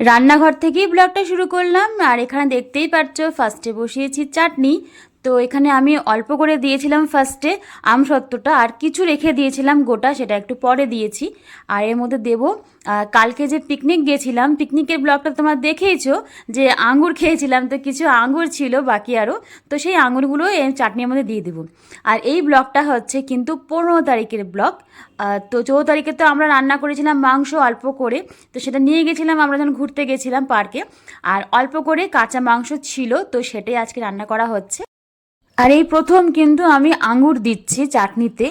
রান্নাঘর থেকেই ব্লগটা শুরু করলাম। আর এখানে দেখতেই পাচ্ছ ফার্স্টে বসিয়েছি চাটনি। তো এখানে আমি অল্প করে দিয়েছিলাম ফার্স্টে আমসত্ত্বটা, আর কিছু রেখে দিয়েছিলাম গোটা, সেটা একটু পরে দিয়েছি। আর এর মধ্যে দেবো কালকে যে পিকনিক গিয়েছিলাম, পিকনিকের ব্লগটা তোমরা দেখেইছো যে আঙুর খেয়েছিলাম, তো কিছু আঙুর ছিল বাকি আরও, তো সেই আঙুরগুলো এই চাটনির মধ্যে দিয়ে দেবো। আর এই ব্লগটা হচ্ছে কিন্তু 15 তারিখের ব্লগ। তো 14 তারিখে তো আমরা রান্না করেছিলাম মাংস অল্প করে, তো সেটা নিয়ে গেছিলাম আমরা যখন ঘুরতে গেছিলাম পার্কে, আর অল্প করে কাঁচা মাংস ছিল, তো সেটাই আজকে রান্না করা হচ্ছে। আর এই প্রথম কিন্তু আমি আঙুর দিচ্ছি চাটনিতে।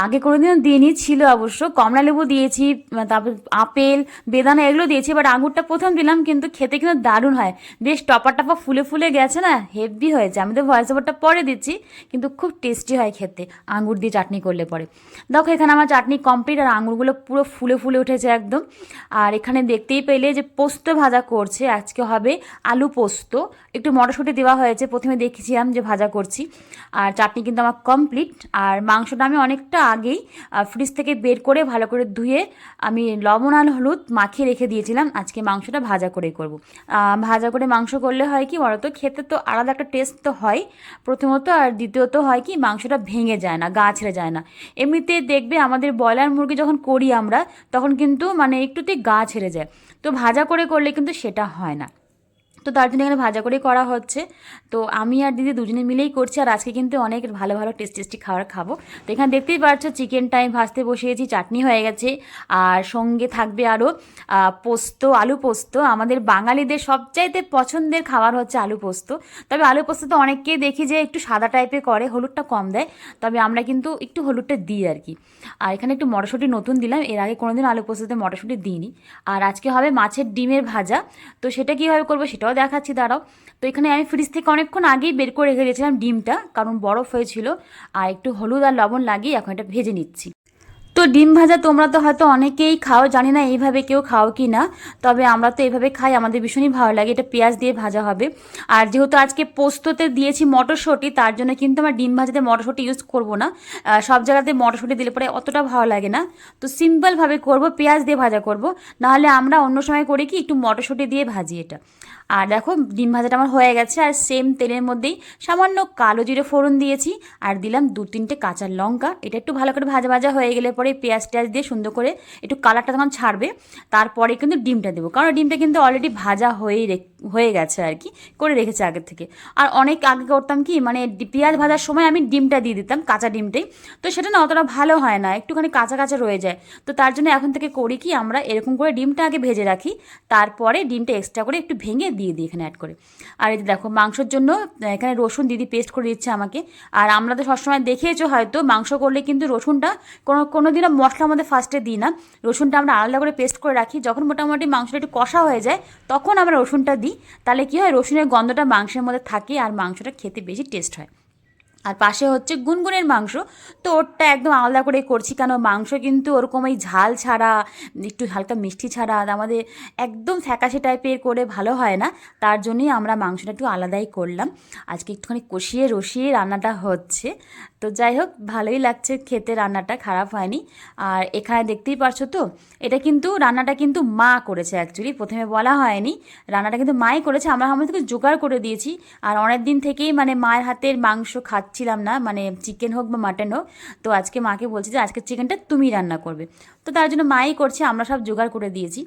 আগে কোনোদিনও দিইনি, ছিল অবশ্য কমলা লেবু দিয়েছি, তারপর আপেল বেদানা এগুলো দিয়েছি, বাট আঙুরটা প্রথম দিলাম, কিন্তু খেতে কিন্তু দারুণ হয়। বেশ টপা টপা ফুলে ফুলে গেছে না, হেভি হয়েছে। আমি তো ভয়েস ওভারটা পরে দিচ্ছি, কিন্তু খুব টেস্টি হয় খেতে আঙুর দিয়ে চাটনি করলে পরে। দেখো এখানে আমার চাটনি কমপ্লিট, আর আঙুরগুলো পুরো ফুলে ফুলে উঠেছে একদম। আর এখানে দেখতেই পেলে যে পোস্ত ভাজা করছে, আজকে হবে আলু পোস্ত, একটু মটরশুঁটি দেওয়া হয়েছে, প্রথমে দেখেছিলাম যে ভাজা করছি। আর চাটনি কিন্তু আমার কমপ্লিট। আর মাংসটা আমি অনেকটা আগেই ফ্রিজ থেকে বের করে ভালো করে ধুয়ে আমি লবণ আর হলুদ মাখিয়ে রেখে দিয়েছিলাম। আজকে মাংসটা ভাজা করে করব। ভাজা করে মাংস করলে হয় কি বলতো, খেতে তো আলাদা একটা টেস্ট তো হয় প্রথমত, আর দ্বিতীয়ত হয় কি মাংসটা ভেঙে যায় না, গা ছেড়ে যায় না। এমনিতে দেখবে আমাদের ব্রয়লার মুরগি যখন করি আমরা, তখন কিন্তু মানে একটুতেই গা ছেড়ে যায়, তো ভাজা করে করলে কিন্তু সেটা হয় না। তো তার জন্য এখানে ভাজা করেই করা হচ্ছে। তো আমি আর দিদি দুজনে মিলেই করছি, আর আজকে কিন্তু অনেক ভালো ভালো টেস্টি টেস্টি খাবার খাবো। তো এখানে দেখতেই পাচ্ছ চিকেনটা আমি ভাজতে বসিয়েছি, চাটনি হয়ে গেছে, আর সঙ্গে থাকবে আরও পোস্ত, আলু পোস্ত। আমাদের বাঙালিদের সবচাইতে পছন্দের খাবার হচ্ছে আলু পোস্ত। তবে আলু পোস্ত তো অনেককেই দেখি যে একটু সাদা টাইপের করে, হলুদটা কম দেয়, তবে আমরা কিন্তু একটু হলুদটা দিই আর কি। আর এখানে একটু মটরশুঁটি নতুন দিলাম, এর আগে কোনোদিন আলু পোস্ততে মটরশুঁটি দিইনি। আর আজকে হবে মাছের ডিমের ভাজা, তো সেটা কীভাবে করবো সেটাও দেখাচ্ছি, দাঁড়াও। তো এখানে আমি ফ্রিজ থেকে অনেকক্ষণ আগেই বের করে রেখে দিয়েছিলাম ডিমটা, কারণ বরফ হয়েছিল, আর একটু হলুদ আর লবণ লাগিয়ে এখন এটা ভেজে নিচ্ছি। তো ডিম ভাজা তোমরা তো হয়তো অনেকেই খাও, জানি না এইভাবে কেউ খাও কি না, তবে আমরা তো এইভাবে খাই, আমাদের ভীষণই ভালো লাগে। এটা পেঁয়াজ দিয়ে ভাজা হবে। আর যেহেতু আজকে পোস্ততে দিয়েছি মটরশুঁটি, তার জন্য কিন্তু আমার ডিম ভাজাতে মটরশুঁটি ইউজ করব না। সব জায়গাতে মটরশুঁটি দিলে পরে অতটা ভালো লাগে না, তো সিম্পলভাবে করব, পেঁয়াজ দিয়ে ভাজা করব। নাহলে আমরা অন্য সময় করি কি একটু মটরশুঁটি দিয়ে ভাজি এটা। আর দেখো ডিম ভাজাটা আমার হয়ে গেছে, আর সেম তেলের মধ্যেই সামান্য কালো জিরে ফোড়ন দিয়েছি, আর দিলাম 2-3টে কাঁচা লঙ্কা। এটা একটু ভালো করে ভাজা ভাজা হয়ে গেলে পরে পেঁয়াজ টেয়াজ দিয়ে সুন্দর করে একটু কালারটা তখন ছাড়বে, তারপরে কিন্তু ডিমটা দেবো, কারণ ডিমটা কিন্তু অলরেডি ভাজা হয়ে গেছে আর কি, করে রেখেছে আগের থেকে। আর অনেক আগে করতাম কি, মানে পেঁয়াজ ভাজার সময় আমি ডিমটা দিয়ে দিতাম, কাঁচা ডিমটাই, তো সেটা না অতটা ভালো হয় না, একটুখানি কাঁচা কাঁচা রয়ে যায়। তো তার জন্য এখন থেকে করি কি, আমরা এরকম করে ডিমটা আগে ভেজে রাখি, তারপরে ডিমটা এক্সট্রা করে একটু ভেঙে দিয়ে দিই এখানে অ্যাড করে। আর এই দেখো মাংসের জন্য এখানে রসুন দিদি পেস্ট করে দিচ্ছে আমাকে। আর আমরা তো সবসময় দেখেইছো হয়তো, মাংস করলে কিন্তু রসুনটা কোনো দিনও মশলার মধ্যে ফার্স্টে দিই না, রসুনটা আমরা আলাদা করে পেস্ট করে রাখি। যখন মোটামুটি মাংসটা একটু কষা হয়ে যায় তখন আমরা রসুনটা দিই, তাহলে কী হয়, রসুনের গন্ধটা মাংসের মধ্যে থাকে, আর মাংসটা খেতে বেশি টেস্ট হয়। আর পাশে হচ্ছে গুনগুনের মাংস, তো ওরটা একদম আলাদা করে করছি, কেন মাংস কিন্তু ওরকম এই ঝাল ছাড়া, একটু হালকা মিষ্টি ছাড়া আমাদের একদম ফ্যাকাশে টাইপের করে ভালো হয় না, তার জন্যই আমরা মাংসটা একটু আলাদাই করলাম। আজকে একটুখানি কষিয়ে রসিয়ে রান্নাটা হচ্ছে। তো যাই হোক, ভালোই লাগছে খেতে, রান্নাটা খারাপ হয়নি। আর এখানে দেখতেই পারছো তো, এটা কিন্তু রান্নাটা কিন্তু মা করেছে, অ্যাকচুয়ালি প্রথমে বলা হয়নি, রান্নাটা কিন্তু মাই করেছে, আমরা আমাদের থেকে জোগাড় করে দিয়েছি। আর অনেক দিন থেকেই মানে মায়ের হাতের মাংস খাচ্ছিলাম না, মানে চিকেন হোক বা মাটন হোক, তো আজকে মাকে বলছি যে আজকে চিকেনটা তুমি রান্না করবে, তো তার জন্য মাই করছে, আমরা সব জোগাড় করে দিয়েছি।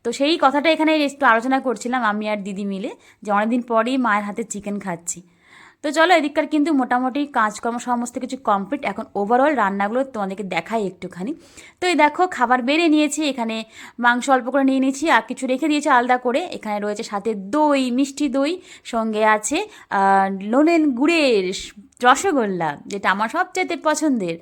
তো সেই কথাটা এখানে একটু আলোচনা করছিলাম আমি আর দিদি মিলে, যে অনেকদিন পরেই মায়ের হাতে চিকেন খাচ্ছি। তো চলো, এদিককার কিন্তু মোটামুটি কাজকর্ম সমস্ত কিছু কমপ্লিট, এখন ওভারঅল রান্নাগুলো তোমাদেরকে দেখাই একটুখানি। তো এই দেখো খাবার বেড়ে নিয়েছি, এখানে মাংস অল্প করে নিয়ে নিয়েছি, আর কিছু রেখে দিয়েছি আলাদা করে। এখানে রয়েছে সাথে দই, মিষ্টি দই, সঙ্গে আছে নলেন গুড়ের রসগোল্লা, যেটা আমার সবচাইতে পছন্দের।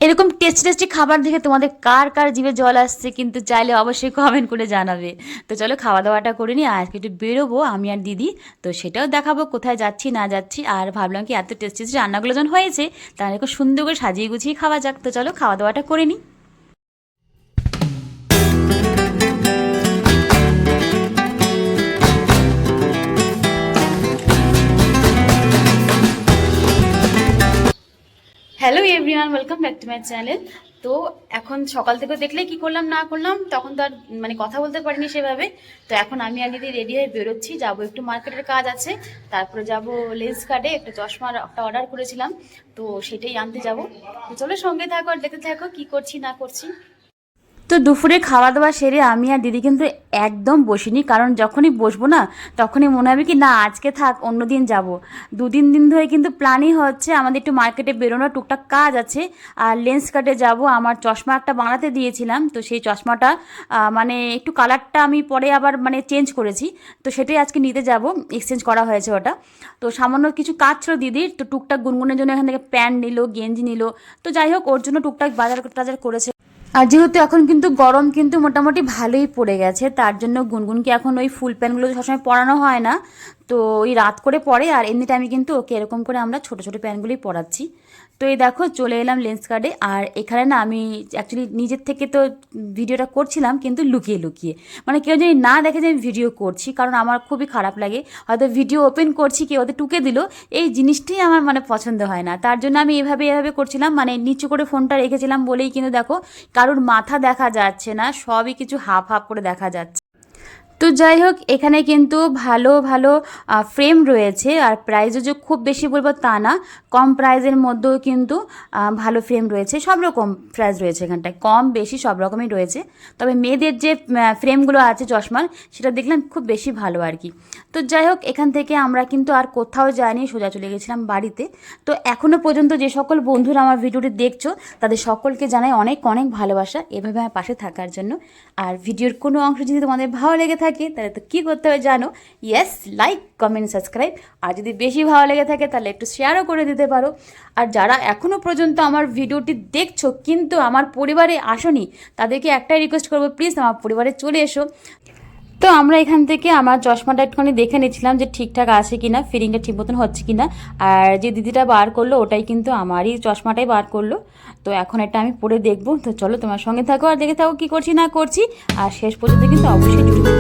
এরকম টেস্টি টেস্টি খাবার দেখে তোমাদের কার কার জিভে জল আসছে কিন্তু চাইলে অবশ্যই কমেন্ট করে জানাবে। তো চলো খাওয়া দাওয়াটা করে নিই, আজকে একটু বেরোবো আমি আর দিদি, তো সেটাও দেখাবো কোথায় যাচ্ছি না যাচ্ছি। আর ভাবলাম কি এত টেস্টি টেস্টি রান্নাগুলো যখন হয়েছে, তাহলে খুব সুন্দর করে সাজিয়ে গুছিয়ে খাওয়া যাক। তো চলো খাওয়া দাওয়াটা করে নিই। Hello everyone, everyone, welcome back to my channel. তো এখন সকাল থেকে দেখলে কি করলাম না করলাম, তখন তো আর মানে কথা বলতে পারিনি সেভাবে। তো এখন আমি আগে দিয়ে রেডি হয়ে বেরোচ্ছি, যাবো একটু মার্কেটের কাজ আছে, তারপরে যাব লেন্স কার্ডে একটা চশমার একটা অর্ডার করেছিলাম, তো সেটাই আনতে যাব। তো চলো সঙ্গে থাকো আর দেখতে থাকো কি করছি না করছি। তো দুপুরে খাওয়া দাওয়া সেরে আমি আর দিদি কিন্তু একদম বসিনি, কারণ যখনই বসবো না তখনই মনে হবে কি না আজকে থাক অন্য দিন যাব। 2-3 দিন ধরে কিন্তু প্ল্যানই হচ্ছে আমাদের একটু মার্কেটে বেরোনোর, টুকটাক কাজ আছে। আর লেন্স কাটে যাব, আমার চশমা একটা বানাতে দিয়েছিলাম, তো সেই চশমাটা মানে একটু কালারটা আমি পরে আবার মানে চেঞ্জ করেছি, তো সেটাই আজকে নিতে যাব, এক্সচেঞ্জ করা হয়েছে ওটা। তো সামান্য কিছু কাজ ছিল দিদির, তো টুকটাক গুনগুনের জন্য এখান থেকে প্যান্ট নিল, গেঞ্জি নিল, তো যাই হোক ওর জন্য টুকটাক বাজার টাজার করেছে। আর যেহেতু এখন কিন্তু গরম কিন্তু মোটামুটি ভালোই পড়ে গেছে, তার জন্য গুনগুনকে এখন ওই ফুল প্যান্টগুলো সবসময় পরানো হয় না, তো ওই রাত করে পরে, আর এমনি টাইমে কিন্তু ওকে এরকম করে আমরা ছোটো ছোটো প্যান্টগুলোই পরাচ্ছি। তো এই দেখো চলে এলাম লেন্স কার্ডে, আর এখানে না আমি অ্যাকচুয়ালি নিজের থেকে তো ভিডিওটা করছিলাম কিন্তু লুকিয়ে লুকিয়ে, মানে কেউ যদি না দেখে যে আমি ভিডিও করছি, কারণ আমার খুবই খারাপ লাগে হয়তো ভিডিও ওপেন করছি কেউ ওদের টুকে দিল, এই জিনিসটাই আমার মানে পছন্দ হয় না, তার জন্য আমি এভাবে করছিলাম, মানে নিচু করে ফোনটা রেখেছিলাম বলেই কিন্তু দেখো কারোর মাথা দেখা যাচ্ছে না, সবই কিছু হাফ হাফ করে দেখা যাচ্ছে। তো যাই হোক এখানে কিন্তু ভালো ভালো ফ্রেম রয়েছে, আর প্রাইসও যে খুব বেশি বলবো তা না, কম প্রাইসের মধ্যেও কিন্তু ভালো ফ্রেম রয়েছে, সব রকম প্রাইস রয়েছে এখানটায়, কম বেশি সব রকমই রয়েছে। তবে মেয়েদের যে ফ্রেমগুলো আছে চশমার সেটা দেখলাম খুব বেশি ভালো আর কি। তো যাই হোক এখান থেকে আমরা কিন্তু আর কোথাও যাইনি, সোজা চলে গেছিলাম বাড়িতে। তো এখনও পর্যন্ত যে সকল বন্ধুরা আমার ভিডিওটি দেখছো তাদের সকলকে জানাই অনেক অনেক ভালোবাসা এভাবে আমার পাশে থাকার জন্য। আর ভিডিওর কোনো অংশ যদি তোমাদের ভালো লেগে থাকে তাহলে তো কী করতে হবে জানো, ইয়েস লাইক কমেন্ট সাবস্ক্রাইব, আর যদি বেশি ভালো লেগে থাকে তাহলে একটু শেয়ারও করে দিতে পারো। আর যারা এখনও পর্যন্ত আমার ভিডিওটি দেখছো কিন্তু আমার পরিবারে আসোনি, তাদেরকে একটাই রিকোয়েস্ট করবো, প্লিজ আমার পরিবারে চলে এসো। তো আমরা এখান থেকে আমার চশমাটা একটুখানি দেখে নিচ্ছিলাম যে ঠিকঠাক আছে কিনা, ফিটিংটা ঠিক মতন হচ্ছে কিনা, আর যে দিদিটা বার করলো ওটাই কিন্তু আমারই চশমাটাই বার করলো। তো এখন এটা আমি পরে দেখবো, তো চলো তোমার সঙ্গে থাকো আর দেখে থাকো কী করছি না করছি, আর শেষ পর্যন্ত কিন্তু অবশ্যই জুড়ে দেবো।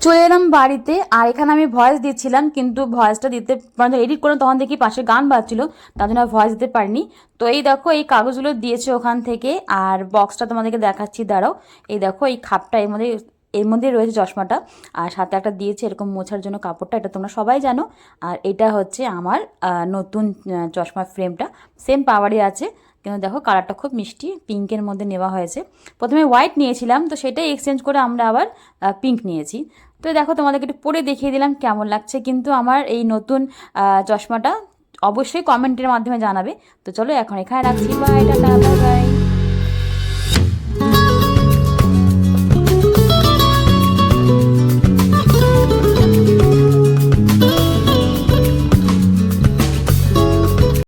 চলে এলাম বাড়িতে, আর এখানে আমি ভয়েস দিচ্ছিলাম কিন্তু ভয়েসটা দিতে মানে এডিট করলাম তখন দেখি পাশে গান বাজছিল, তার জন্য ভয়েস দিতে পারিনি। তো এই দেখো এই কাগজগুলো দিয়েছে ওখান থেকে, আর বক্সটা তোমাদেরকে দেখাচ্ছি দাঁড়াও। এই দেখো এই খাপটা এর মধ্যে রয়েছে চশমাটা, আর সাথে একটা দিয়েছে এরকম মোছার জন্য কাপড়টা, এটা তোমরা সবাই জানো। আর এটা হচ্ছে আমার নতুন চশমার ফ্রেমটা, সেম পাওয়ারই আছে, কিন্তু দেখো কালারটা খুব মিষ্টি পিঙ্কের মধ্যে নেওয়া হয়েছে। প্রথমে হোয়াইট নিয়েছিলাম, তো সেটাই এক্সচেঞ্জ করে আমরা আবার পিঙ্ক নিয়েছি। তো দেখো তোমাদেরকে একটু পরে দেখিয়ে দিলাম কেমন লাগছে কিন্তু আমার এই নতুন চশমাটা, অবশ্যই কমেন্টের মাধ্যমে জানাবে। তো চলো এখন এখানে রাখছি, বাই টাটা বাই বাই।